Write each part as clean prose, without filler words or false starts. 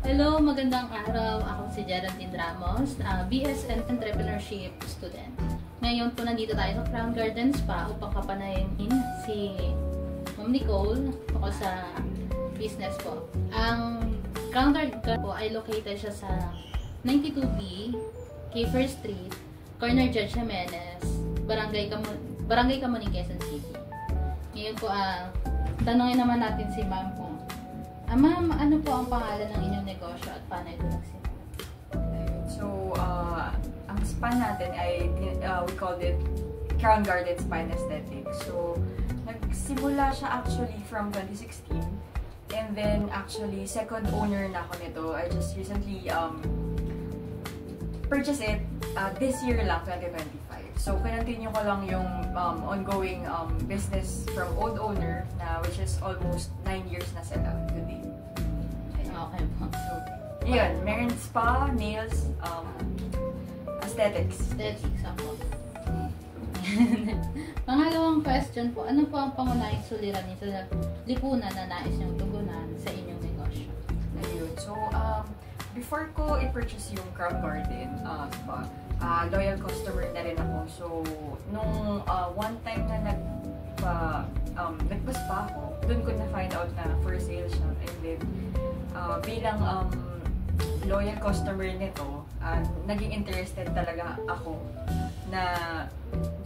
Hello, magandang araw. Ako si Geraldine Ramos, BS and Entrepreneurship student. Ngayon po nandito tayo sa Crown Garden Spa upang kapanayin si Ma'am Nicole ako sa business po. Ang Crown Garden po ay located siya sa 92B, Kiefer Street, Corner Judge Jimenez, Barangay Kamuning, Quezon City. Ngayon po, tanongin naman natin si Ma'am po. Ma'am, ano po ang pangalan ng inyong negosyo at paano ito nagsimula? So, ang spa natin ay, we called it Crown Garden Spa and Aesthetics. So, nagsimula siya actually from 2016. And then, actually, second owner na ako nito. I just recently purchased it this year lang, 2025. So, kinontinue ko lang yung ongoing business from old owner na which is almost 9 years na sila today. Okay po. So, yun. Meron spa, nails, aesthetics. Aesthetics ako. Pangalawang question po, ano po ang pangunahing suliranin sa lipunan na nais niyong tugunan sa inyong negosyo? Ayun. So, before ko i-purchase yung Crown Garden spa, loyal customer na rin ako. So, nung one time na nagpa-spa ako, dun ko na-find out na for sale siya. And then, bilang loyal customer nito, naging interested talaga ako na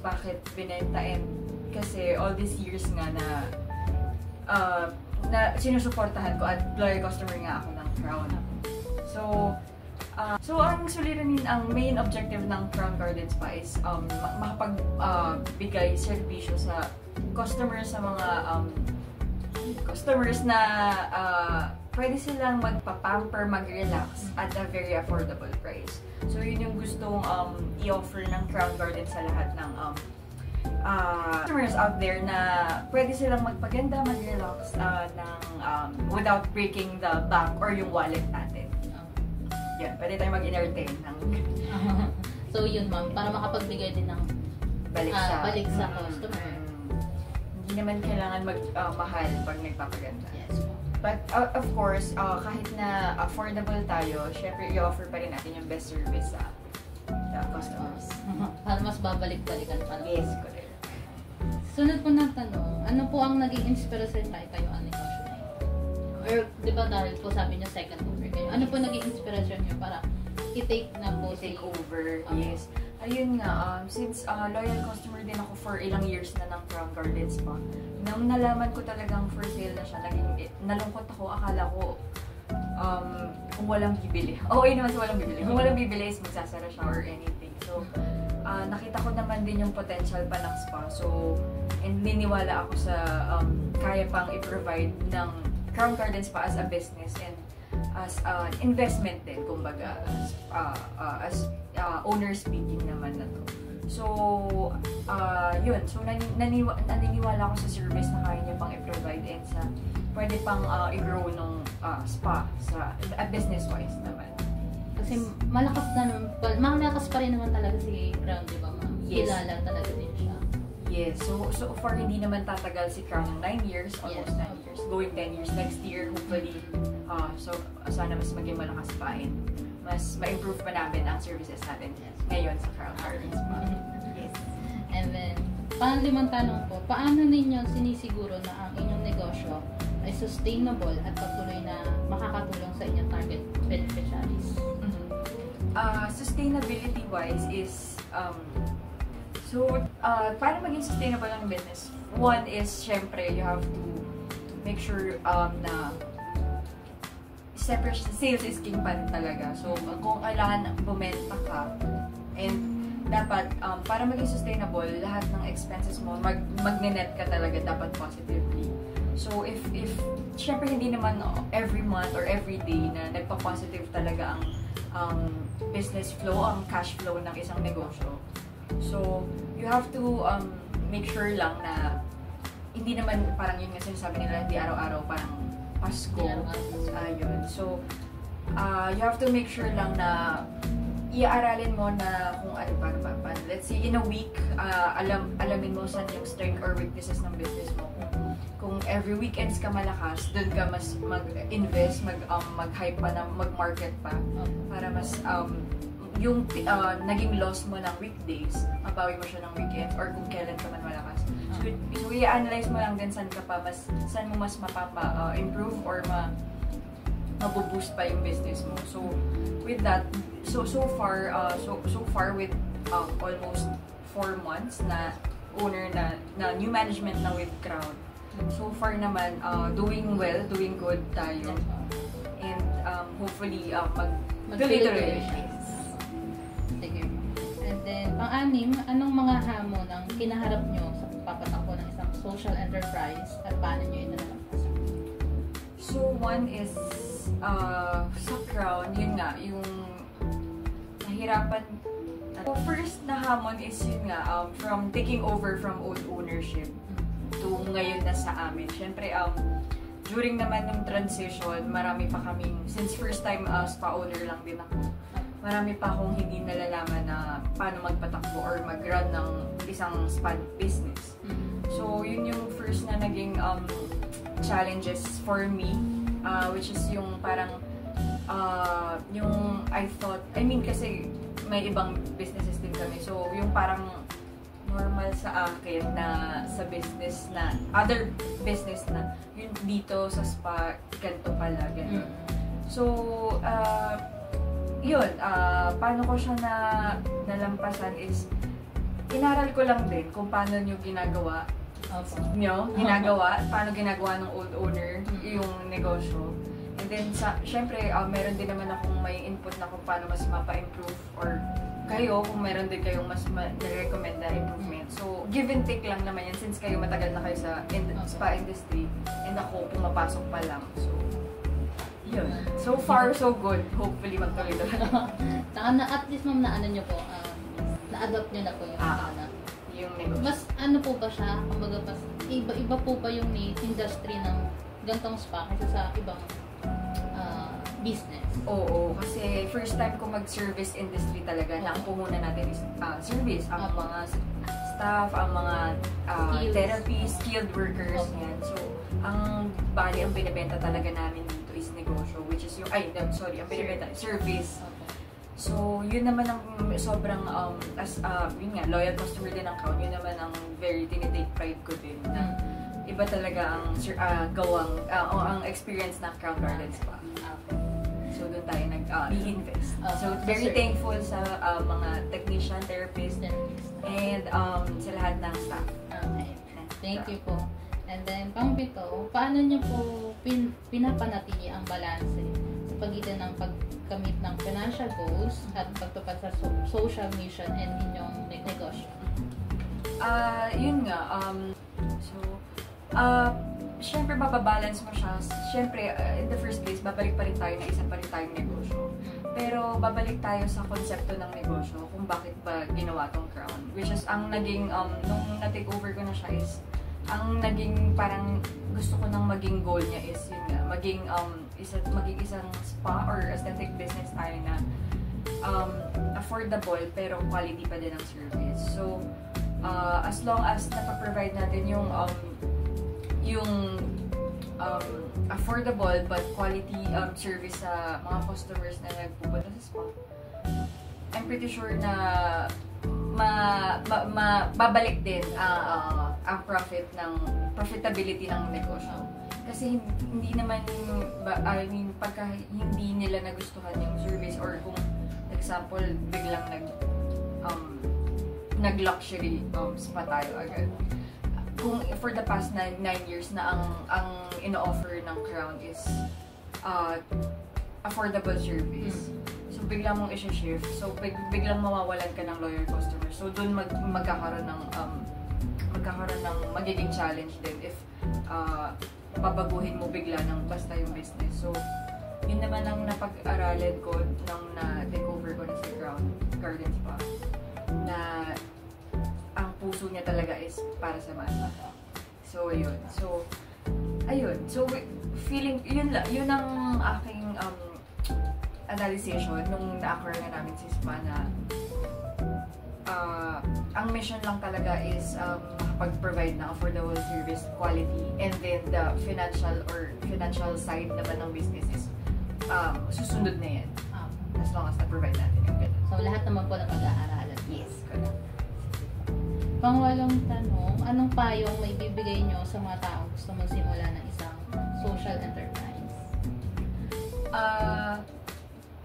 bakit binenta, and kasi all these years nga na sinusuportahan ko at loyal customer nga ako ng Crown. So, ang suliranin, ang main objective ng Crown Garden Spa is makapagbigay serbisyo sa customers, sa mga customers na pwede silang magpa-pamper, mag-relax at a very affordable price. So, yun yung gustong i-offer ng Crown Garden sa lahat ng customers out there na pwede silang magpaganda, mag-relax without breaking the bank or yung wallet natin. Yan, pwede tayo mag-entertain ng So yun ma'am, para makapagbigay din ng balik sa customer. Hindi naman kailangan mahal pag nagpapaganda. Yes. But of course, kahit na affordable tayo, syempre i-offer pa rin natin yung best service sa customers. Para mas babalik-balikan pa. Yes, correct. Sunod po ng tanong, ano po ang naging inspirasyon tayo ang negosyo na ito? Or di ba dahil po sabi niyo second owner kayo, ano po naging inspirasyon niyo para i-take na po take over? Yes. Ayun nga, since loyal customer din ako for ilang years na ng Crown Garden Spa, nang nalaman ko talagang for sale na siya, nalungkot ako, akala ko kung walang bibili. Okay naman sa walang bibili. Kung walang bibili is magsasara siya or anything. So, nakita ko naman din yung potential pa ng spa. So, and niniwala ako sa kaya pang i-provide ng Crown Garden Spa as a business and as an investment din, kumbaga, as owner speaking naman na to. So, yun. So, naniniwala ako sa service na kaya niya pang i-provide and sa pwede pang i-grow nung spa sa business-wise naman. Kasi malakas pa rin naman talaga si Crown, di ba ma'am? Yes. Kilala talaga din siya. Yes. So far, hindi naman tatagal si Crown ng 9 years, almost 9 years. Going 10 years next year, hopefully. So, sana mas maging malakas pa and mas ma-improve pa namin ang services natin ngayon sa Crown Garden Spa. Yes. And then, pang-limang tanong po, paano ninyo sinisiguro na ang inyong negosyo ay sustainable at patuloy na makakatulong sa inyong target beneficiaries? Sustainability-wise is, para maging sustainable ang business, one is, syempre, you have to make sure na separate sales is king pa rin talaga. So, kung kailangan bumenta ka, and dapat, para maging sustainable, lahat ng expenses mo, mag-net ka talaga dapat positively. So, if syempre hindi naman every month or every day na nagpa-positive talaga ang business flow, ang cash flow ng isang negosyo. So, you have to make sure lang na hindi naman parang yun nga sinasabi nila, hindi araw-araw parang Pasko. Ayun. So, you have to make sure lang na i-aralin mo na kung ano, paano. Let's say, in a week, alamin mo saan yung strength or weaknesses ng business mo. Kung every weekends ka malakas, doon ka mas mag-invest, mag-hype pa, mag-market pa, para mas yung naging loss mo ng weekdays, mabawi mo siya ng weekend or kung kailan ka man malakas. So i-analyze mo lang din saan mo mas improve or mabuboost pa yung business mo. So with that, so far with almost 4 months na owner na new management na with Crown. So far naman doing well, doing good tayo. And hopefully mag-tuloy-tuloy. Sige. And then, pang-anim, anong mga hamon ang kinaharap nyo sa pagpapatakbo ng isang social enterprise at paano nyo inalampasan? So, one is, sa Crown, yun nga, yung nahirapan. So, first na hamon is yun nga, from taking over from old ownership to ngayon na sa amin. Siyempre, during naman ng transition, marami pa kaming, since first time spa owner lang din ako, marami pa akong hindi nalalaman na paano magpatakbo or mag-run ng isang spa business. So, yun yung first na naging challenges for me, which is yung parang, yung kasi may ibang businesses din kami. So, yung parang normal sa akin na sa business na, other business na, yun dito sa spa, ganito pala, ganito. So, yun, paano ko siya nalampasan is, inaral ko lang din kung paano nyo ginagawa, paano ginagawa ng old owner yung negosyo. And then, syempre, meron din naman akong may input na kung paano mas mapa-improve or kayo, kung meron din kayong mas na-recommend na improvement. So, give and take lang naman yan since kayo matagal na kayo sa spa industry and ako pumapasok pa lang. So, yun. So far, so good. Hopefully, magtuloy-tuloy. At least, ma'am, nyo po, na-adopt nyo na po yung negosyo. Mas po ba siya? Kumbaga, iba po ba yung industry ng gantong spa kaysa sa ibang business? Oo, kasi first time ko mag-service industry talaga na ang puhunan natin is service. Ang mga staff, ang mga therapists, skilled workers, yan. So, ang binibenta talaga namin dito is negosyo, which is yung, ang binibenta, service. So, yun naman ang sobrang, yun nga, loyal customer din ang Crown. Yun naman ang very tinitake pride ko din. Iba talaga ang ang experience ng Crown Gardens pa. So, doon tayo nag-invest. So, very thankful sa mga technician, therapist, and sa lahat ng staff. Okay. Thank you po. And then, pang-pito, paano nyo po pinapanatili ang balanse sa pagitan ng pagkamit ng financial goals at pagtupad sa social mission and inyong negosyo? Yun nga. Siyempre, mababalance mo siya. Siyempre, in the first place, babalik pa rin tayo na isa pa rin tayong negosyo. Pero, babalik tayo sa konsepto ng negosyo kung bakit ba ginawa tong Crown. Which is, ang naging, nung na-take over ko na siya is, ang naging parang gusto ko nang maging goal niya is, yun nga, maging isang spa or aesthetic business tayo na affordable pero quality pa din ang service. So, as long as napaprovide natin yung affordable but quality service sa mga customers na nagpupunta sa spa, I'm pretty sure na babalik din ang profitability ng negosyo. Kasi hindi naman, pagka hindi nila nagustuhan yung service or kung, example, biglang nag-luxury spa tayo agad. Kung for the past 9 years na ang ino-offer ng Crown is affordable service. So, biglang mong isi-shift. So, biglang mawawalan ka ng loyal customer. So, doon magkakaroon ng magiging challenge din if babaguhin mo bigla ng basta yung business. So, yun naman ang napag-aralan ko nung na-take over ko na si Crown Gardens pa. Na ang puso niya talaga is para sa masa. So, ayun. So, ayun. So, feeling, yun ang aking analysis nung na-acquire na namin si Spa na ang mission lang talaga is makapag-provide ng affordable service quality, and then the financial side naman ng business is susunod na yan. As long as na-provide natin yung ganun. So, lahat naman po na mag-aaralan. Yes, correct. Pangwalong tanong, anong payong may bibigay nyo sa mga taong gusto magsimula ng isang social enterprise?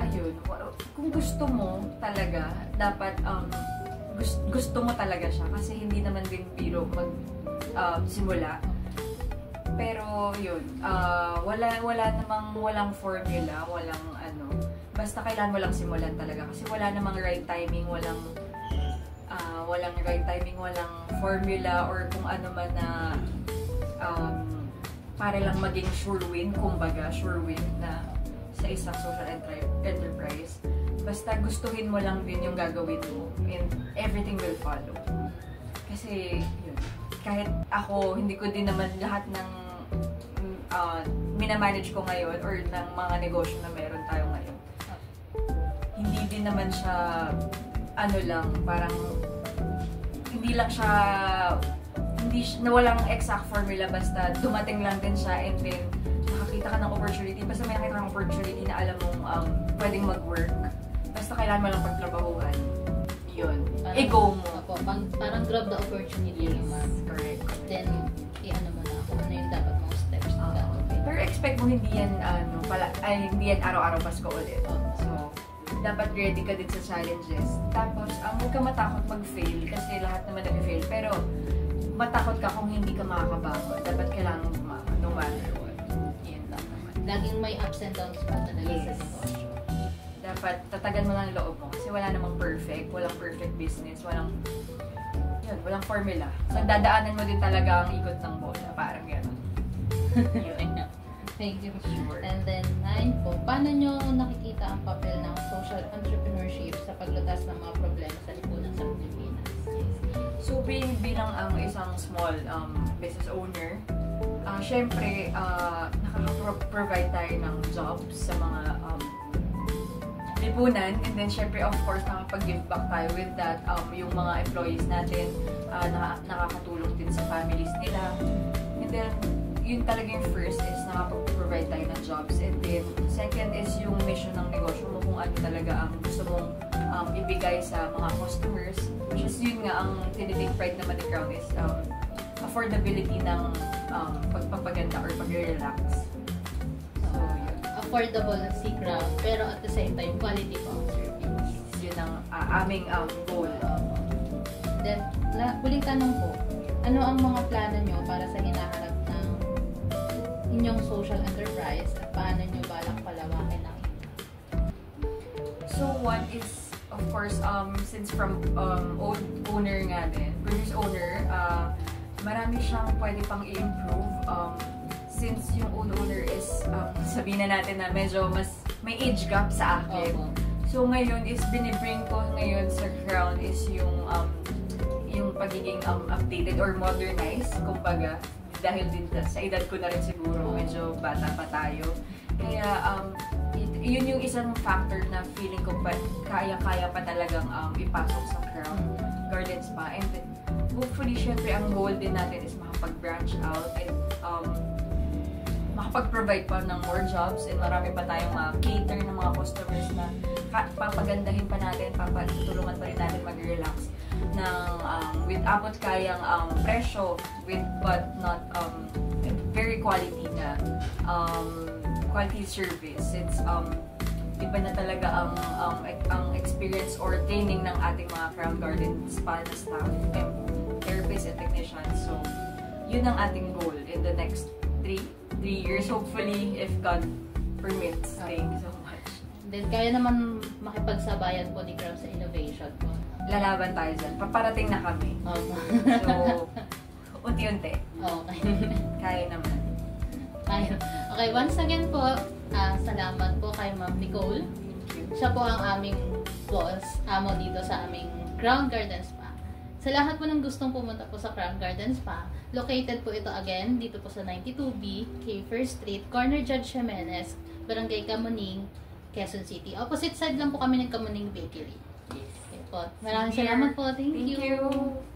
Ayun, kung gusto mo talaga, dapat gusto mo talaga siya kasi hindi naman din biro simula. Pero yun, walang formula, basta kailangan mo lang simulan talaga kasi wala namang right timing, walang right timing, walang formula or kung ano man na para lang maging sure win, kumbaga sure win na sa isang social enterprise. Basta gustuhin mo lang din yung gagawin mo and everything will follow. Kasi yun, kahit ako, hindi ko din naman lahat ng minamanage ko ngayon or ng mga negosyo na meron tayo ngayon. Hindi din naman siya parang hindi lang siya na walang exact formula, basta dumating lang din siya and then nakakita ka ng opportunity. Basta may nakita kang opportunity na alam mong pwedeng mag-work. Basta kailangan mo lang pagtrabahuhan. Yun. I-go mo. Parang grab the opportunity. Yes, correct. Then, i-ano mo na kung ano yung dapat mong steps na gagawin. Pero expect mo hindi yan araw-araw Pasko ulit. So, dapat ready ka din sa challenges. Tapos, huwag ka matakot mag-fail kasi lahat naman nag-fail. Pero, matakot ka kung hindi ka makakabangon. Dapat kailangan bumangon, no matter what. Yan lang naman. Laging may ups and downs pa talaga sa negosyo. Dapat tatagan mo lang ang loob mo kasi wala namang walang perfect business, walang formula. So, dadaanan mo din talaga ang ikot ng bola, parang gano'n. Thank you. Sure. And then, 9 po, paano nyo nakikita ang papel ng social entrepreneurship sa paglutas ng mga problema sa lipunan sa Pilipinas? So, bilang isang small business owner, syempre, nakaka-provide tayo ng jobs sa mga lipunan, and then syempre, of course, nakapag-give back tayo with that, yung mga employees natin, nakakatulong din sa families nila, and then, yun talaga yung first is nakapag-provide tayo ng jobs, and then, second is yung mission ng negosyo mo, kung ano talaga ang gusto mong ibigay sa mga customers, which is yun nga, ang tinitake pride naman ni Crown is affordability ng pagpapaganda or pag-relax. So, yun. Affordable si Crown, pero at the same time, quality po ang service. Yun ang aming goal. Then, huling tanong po, ano ang mga plano nyo para sa hinaharap ng inyong social enterprise at paano nyo balak palawakin ang ito? So, one is, of course, since from old owner nga din, previous owner, marami siyang pwede pang i-improve. Since yung old owner is, sabihin na natin na medyo mas may age gap sa akin. So ngayon is binibring ko ngayon sa Crown is yung pagiging updated or modernized, kumbaga, dahil din sa edad ko na rin siguro, medyo bata pa tayo. Kaya yun yung isang factor na feeling ko pa kaya-kaya pa talagang ipasok sa Crown Garden Spa. And then, hopefully, syempre, ang goal din natin is makapag-branch out and makapag-provide pa ng more jobs and marami pa tayong cater ng mga customers na papagandahin pa natin, papatulungan pa rin natin mag-relax ng with abot kayang presyo but not very quality na quality service. Since iba na talaga ang experience or training ng ating mga Crown Garden Spa na staff, therapists and technicians. So, yun ang ating goal in the next 3 years, hopefully, if God permits. Thank you so much. Then, kaya naman makipagsabayan po ni Crown sa innovation po. Lalaban tayo dyan. Paparating na kami. So, unti-unti. Okay. Kaya naman. Okay, once again po, salamat po kay Ma'am Nicole. Siya po ang aming boss, amo dito sa aming Crown Garden Spa. Sa lahat po ng gustong pumunta po sa Crown Garden Spa, located po ito again dito po sa 92B, K1 Street, corner Judge Jimenez, Barangay Kamuning, Quezon City. Opposite side lang po kami ng Kamuning Bakery. Okay po. po. Maraming Here. salamat po. Thank Thank you. you.